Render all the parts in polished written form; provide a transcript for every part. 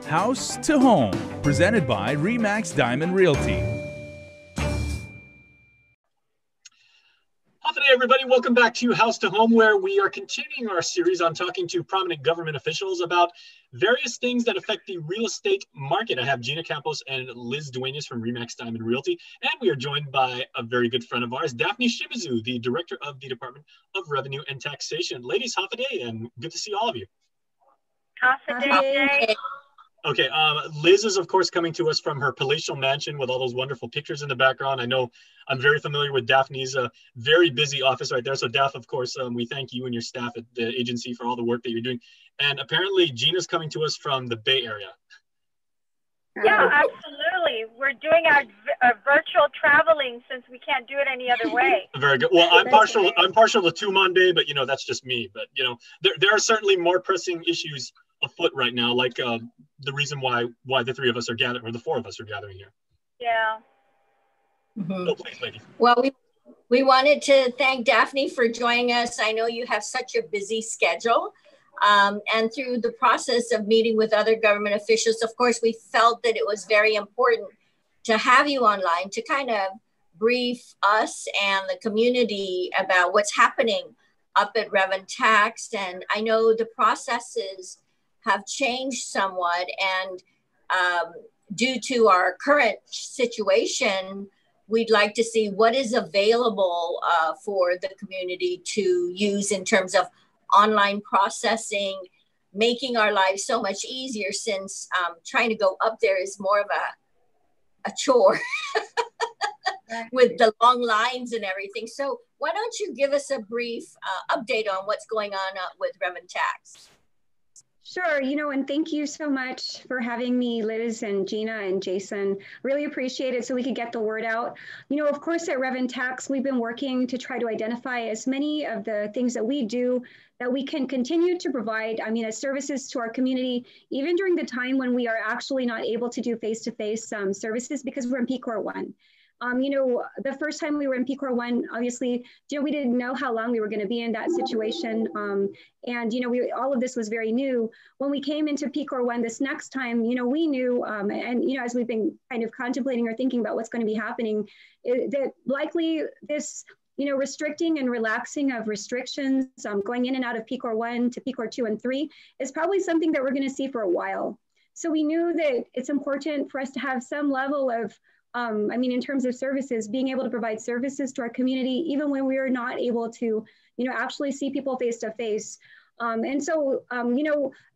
House to Home, presented by RE/MAX Diamond Realty. Hi there, everybody. Welcome back to House to Home, where we are continuing our series on talking to prominent government officials about various things that affect the real estate market. I have Gina Campos and Liz Duenas from RE/MAX Diamond Realty, and we are joined by a very good friend of ours, Daphne Shimizu, the Director of the Department of Revenue and Taxation. Ladies, half a day, and good to see all of you. Half a day. Okay, Liz is, of course, coming to us from her palatial mansion with all those wonderful pictures in the background. I know I'm very familiar with Daphne's very busy office right there. So, Daph, of course, we thank you and your staff at the agency for all the work that you're doing. And apparently, Gina's coming to us from the Bay Area. Yeah, absolutely. We're doing our virtual traveling since we can't do it any other way. Very good. Well, I'm partial to Tumon Bay, but, that's just me. But, there are certainly more pressing issues afoot right now, like the reason why the three of us are gathering, or the four of us are gathering here. Yeah. Oh, please, ladies. Well, we wanted to thank Daphne for joining us. I know you have such a busy schedule. And through the process of meeting with other government officials, of course, we felt that it was very important to have you online to kind of brief us and the community about what's happening up at Rev Tax. And I know the processes have changed somewhat, and due to our current situation, we'd like to see what is available for the community to use in terms of online processing, making our lives so much easier, since trying to go up there is more of a chore with the long lines and everything. So why don't you give us a brief update on what's going on with Rev Tax? Sure, and thank you so much for having me, Liz and Gina and Jason. Really appreciate it so we could get the word out. Of course, at Rev Tax, we've been working to try to identify as many of the things that we do that we can continue to provide, as services to our community, even during the time when we are actually not able to do face-to-face services because we're in PCOR 1. The first time we were in PCOR 1, obviously, we didn't know how long we were going to be in that situation. All of this was very new. When we came into PCOR 1 this next time, we knew, as we've been kind of contemplating or thinking about what's going to be happening, that likely this, restricting and relaxing of restrictions, going in and out of PCOR 1 to PCOR 2 and 3 is probably something that we're going to see for a while. So we knew that it's important for us to have some level of in terms of services, being able to provide services to our community, even when we are not able to, actually see people face to face. As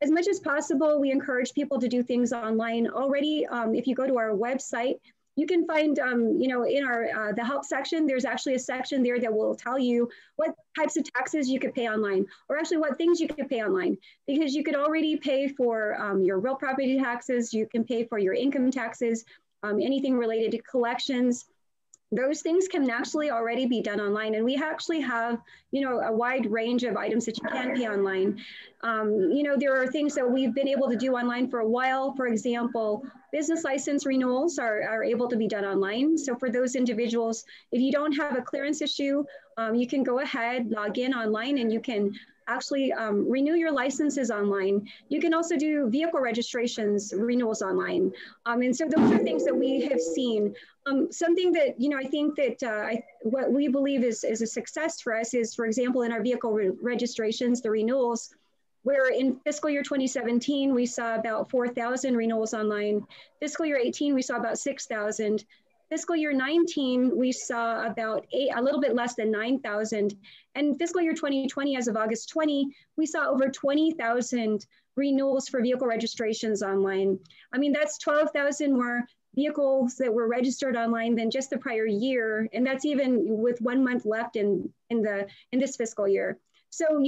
much as possible, we encourage people to do things online already. If you go to our website, you can find, in our the help section, there's actually a section there that will tell you what types of taxes you could pay online, or actually what things you could pay online, because you could already pay for your real property taxes, you can pay for your income taxes, anything related to collections. Those things can actually already be done online. And we actually have, a wide range of items that you can pay online. There are things that we've been able to do online for a while. For example, business license renewals are able to be done online. So for those individuals, if you don't have a clearance issue, you can go ahead, log in online, and you can actually renew your licenses online. You can also do vehicle registrations renewals online. And so those are things that we have seen. Something that, I think that what we believe is a success for us is, for example, in our vehicle registrations, the renewals, where in fiscal year 2017, we saw about 4,000 renewals online. Fiscal year 18, we saw about 6,000. Fiscal year 19, we saw about a little bit less than 9,000. And fiscal year 2020, as of August 20, we saw over 20,000 renewals for vehicle registrations online. That's 12,000 more vehicles that were registered online than just the prior year. And that's even with 1 month left in this fiscal year. So,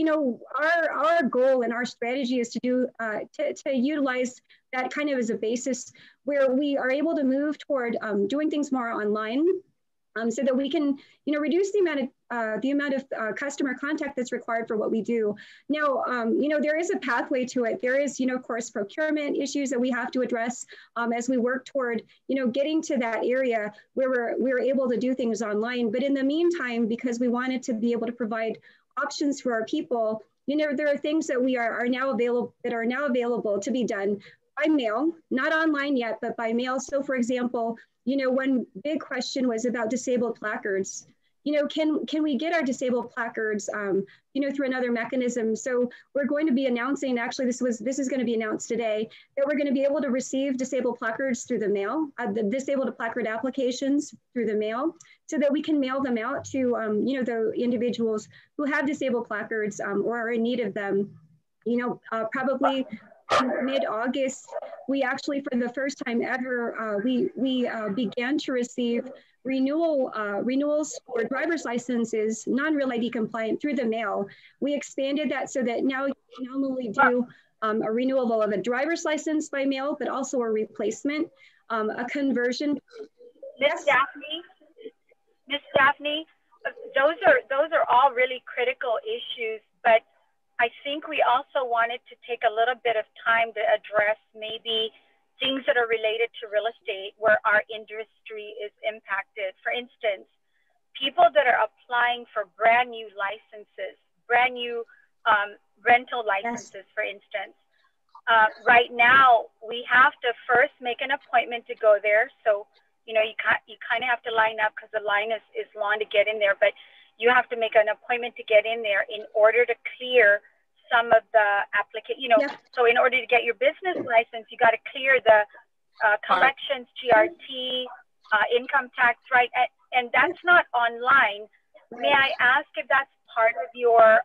our goal and our strategy is to do, to utilize that kind of as a basis where we are able to move toward doing things more online, so that we can, reduce the amount of customer contact that's required for what we do. Now, there is a pathway to it. There is, of course, procurement issues that we have to address as we work toward, getting to that area where we're able to do things online. But in the meantime, because we wanted to be able to provide options for our people, there are things that are now available to be done by mail, not online yet, but by mail. So for example, you know, one big question was about disabled placards. You know, can we get our disabled placards, you know, through another mechanism? So we're going to be announcing, actually this is going to be announced today, that we're going to be able to receive disabled placards through the mail, the disabled placard applications through the mail, so that we can mail them out to, you know, the individuals who have disabled placards or are in need of them. You know, probably mid-August, we actually, for the first time ever, we began to receive renewals for driver's licenses, non-real ID compliant, through the mail. We expanded that so that now you can not only do a renewal of a driver's license by mail, but also a replacement, a conversion. Miss Daphne, those are all really critical issues, but I think we also wanted to take a little bit of time to address maybe things that are related to real estate where our industry is impacted. For instance, people that are applying for brand new licenses, brand new rental licenses, for instance. Right now, we have to first make an appointment to go there. So, you know, you kind of have to line up because the line is long to get in there, but you have to make an appointment to get in there in order to clear some of the application, you know, so in order to get your business license, you got to clear the collections, GRT, income tax, right? And that's not online. May I ask if that's part of your,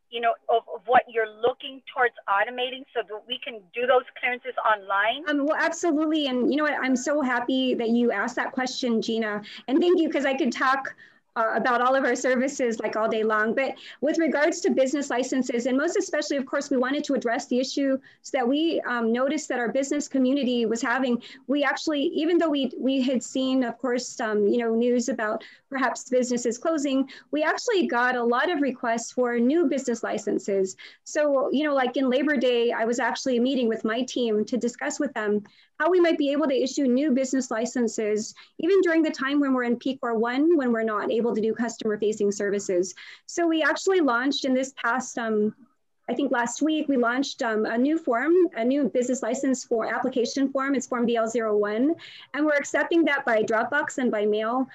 you know, of what you're looking towards automating so that we can do those clearances online? Well, absolutely. And you know what, I'm so happy that you asked that question, Gina. And thank you, because I could talk about all of our services like all day long. But with regards to business licenses, and most especially, of course, we wanted to address the issue so that we noticed that our business community was having, we actually, even though we had seen, of course, you know, news about perhaps businesses closing, we actually got a lot of requests for new business licenses. So, you know, like in Labor Day, I was actually meeting with my team to discuss with them how we might be able to issue new business licenses, even during the time when we're in peak or one, when we're not able to do customer facing services. So we actually launched in this past, I think last week, we launched a new form, a new business license for application form. It's form BL01. And we're accepting that by Dropbox and by mail.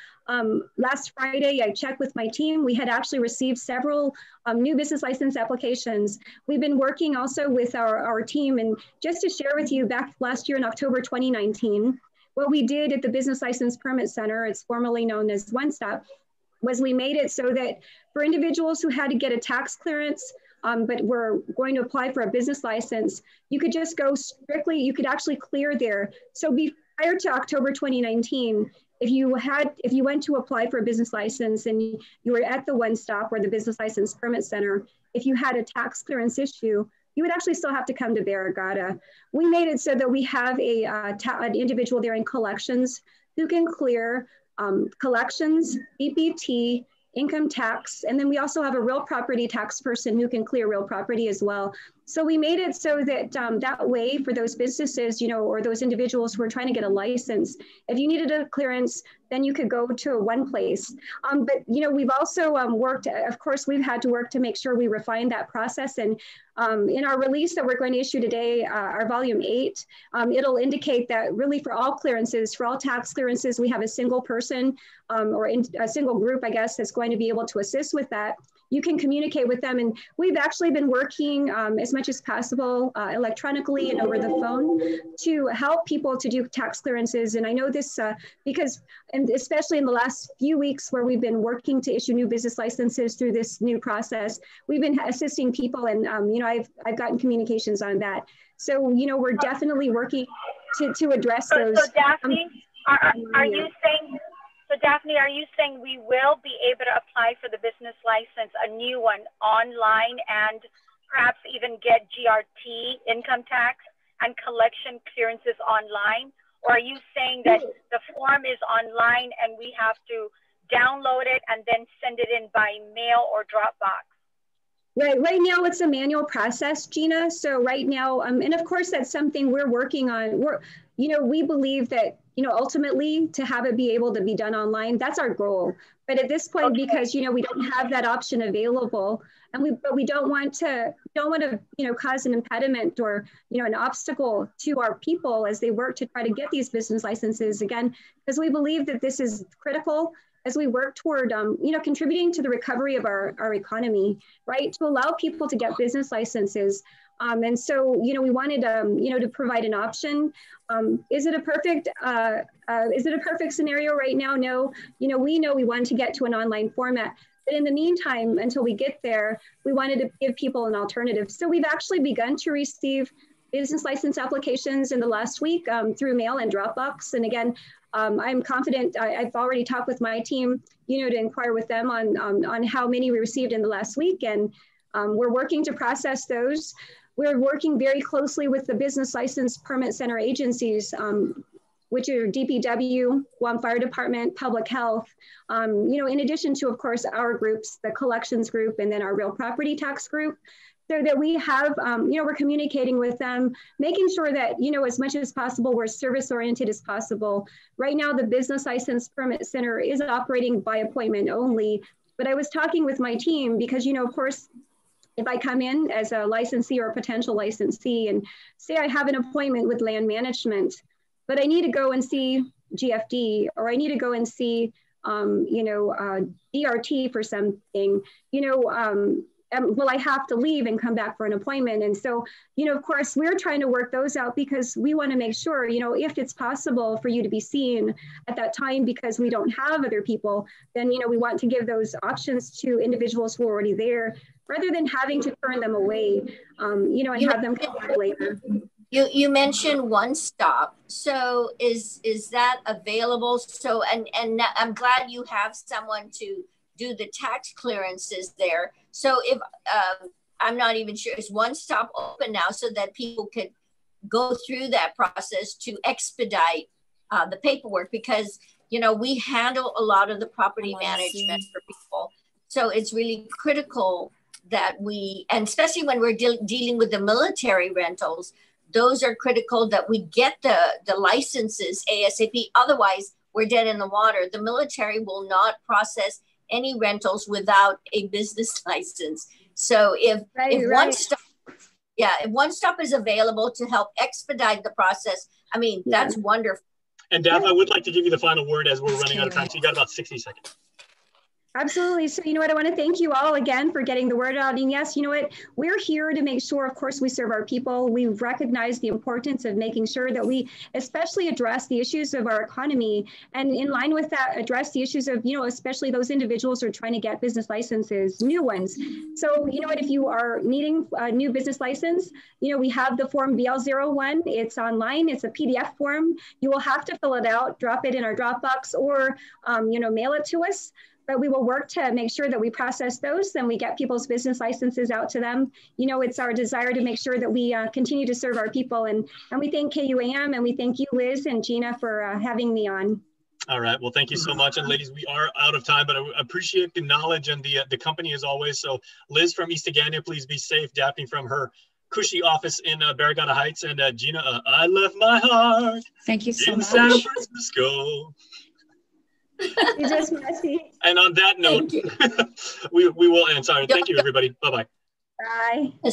Last Friday, I checked with my team. We had actually received several new business license applications. We've been working also with our team. And just to share with you, back last year in October 2019, what we did at the Business License Permit Center, it's formerly known as One Stop, was we made it so that for individuals who had to get a tax clearance, but were going to apply for a business license, you could just go strictly, you could actually clear there. So prior to October 2019, if you went to apply for a business license and you were at the One Stop or the Business License Permit Center, if you had a tax clearance issue, you would actually still have to come to Barrigada. We made it so that we have an individual there in collections who can clear collections, EPT, income tax, and then we also have a real property tax person who can clear real property as well. So we made it so that that way for those businesses, you know, or those individuals who are trying to get a license, if you needed a clearance, then you could go to one place. But, you know, we've also worked, of course, we've had to work to make sure we refine that process. And in our release that we're going to issue today, our volume 8, it'll indicate that really for all clearances, for all tax clearances, we have a single person or a single group, I guess, that's going to be able to assist with that. You can communicate with them. And we've actually been working as much as possible electronically and over the phone to help people to do tax clearances. And I know this because, and especially in the last few weeks where we've been working to issue new business licenses through this new process, we've been assisting people, and you know, I've gotten communications on that. So, you know, we're definitely working to address those. So Daphne, are you saying, so Daphne, are you saying we will be able to apply for the business license, a new one, online, and perhaps even get GRT, income tax, and collection clearances online? Or are you saying that the form is online and we have to download it and then send it in by mail or Dropbox? Right now it's a manual process, Gina. So right now, and of course that's something we're working on. we believe that, ultimately to have it be able to be done online, that's our goal. But at this point, because, we don't have that option available, and we don't want to, cause an impediment or, an obstacle to our people as they work to try to get these business licenses, again, because we believe that this is critical as we work toward, contributing to the recovery of our economy, right? To allow people to get business licenses. And so, we wanted, to provide an option. Is it a perfect scenario right now? No. We know we want to get to an online format. But in the meantime, until we get there, we wanted to give people an alternative. So we've actually begun to receive business license applications in the last week through mail and Dropbox. And again, I'm confident, I've already talked with my team, to inquire with them on how many we received in the last week. And we're working to process those. We're working very closely with the business license permit center agencies, which are DPW, Guam Fire Department, Public Health, in addition to, of course, our groups, the collections group, and then our real property tax group, so that we have, we're communicating with them, making sure that, as much as possible, we're service-oriented as possible. Right now, the business license permit center is operating by appointment only, but I was talking with my team because, of course, if I come in as a licensee or a potential licensee and say I have an appointment with land management, but I need to go and see GFD, or I need to go and see, DRT for something, will I have to leave and come back for an appointment? And so, of course, we're trying to work those out because we want to make sure, if it's possible for you to be seen at that time because we don't have other people, then, we want to give those options to individuals who are already there rather than having to turn them away, and have them come back later. You mentioned one stop. So is that available? So, and I'm glad you have someone to do the tax clearances there. So if I'm not even sure, is one stop open now so that people could go through that process to expedite the paperwork? Because, we handle a lot of the property management for people. So it's really critical that we, and especially when we're dealing with the military rentals, those are critical that we get the licenses ASAP. Otherwise, we're dead in the water. The military will not process any rentals without a business license. So if one stop is available to help expedite the process, I mean, that's wonderful. And Daph, I would like to give you the final word as we're running out of time. So you got about 60 seconds. Absolutely. So, I want to thank you all again for getting the word out. And yes, we're here to make sure, of course, we serve our people. We recognize the importance of making sure that we especially address the issues of our economy. And in line with that, address the issues of, especially those individuals who are trying to get business licenses, new ones. So, if you are needing a new business license, we have the form BL01. It's online. It's a PDF form. You will have to fill it out, drop it in our Dropbox, or, mail it to us. But we will work to make sure that we process those and we get people's business licenses out to them. It's our desire to make sure that we continue to serve our people. And we thank KUAM and we thank you, Liz and Gina, for having me on. All right. Well, thank you so much. And ladies, we are out of time, but I appreciate the knowledge and the company as always. So Liz from East Agania, please be safe. Daphne from her cushy office in Barragata Heights. And Gina, I left my heart. Thank you so much. In San Francisco. You're just messy. And on that note, we will end. Sorry. Thank you, everybody. Bye-bye. Bye.